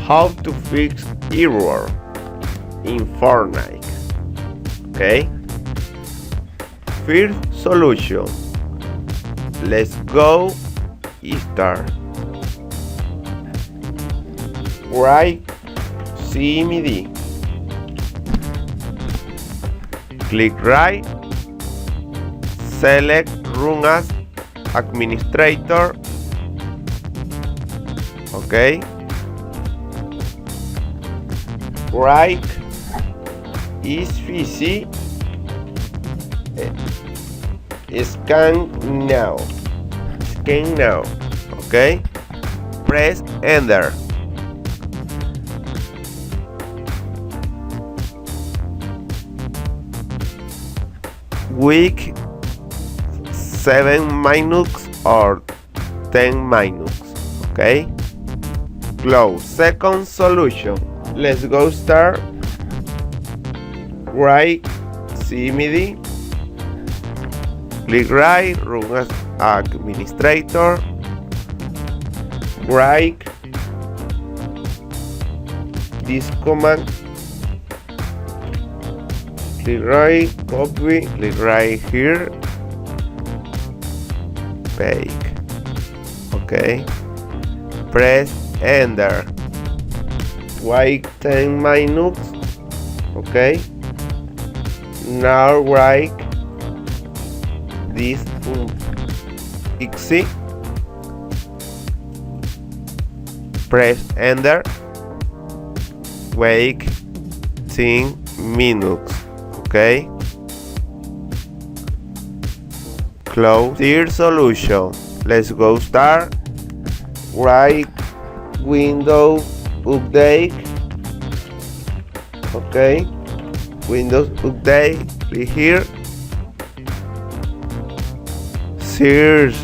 how to fix error in Fortnite. Okay, first solution, let's go start. Right CMD, click right, select run as administrator. Okay, right is PC, scan now, okay, press enter. Week 7 minutes or 10 minutes. Okay, close. Second solution, let's go start. Right CMD, click right, run as administrator. Right this command, click right, copy, click right here, paste. Okay, press enter. Wait 10 minutes. Okay, now write this .exe, press enter, wait 10 minutes. Okay, close. Third solution, let's go start. Write Windows update. Okay, Windows update, click here, search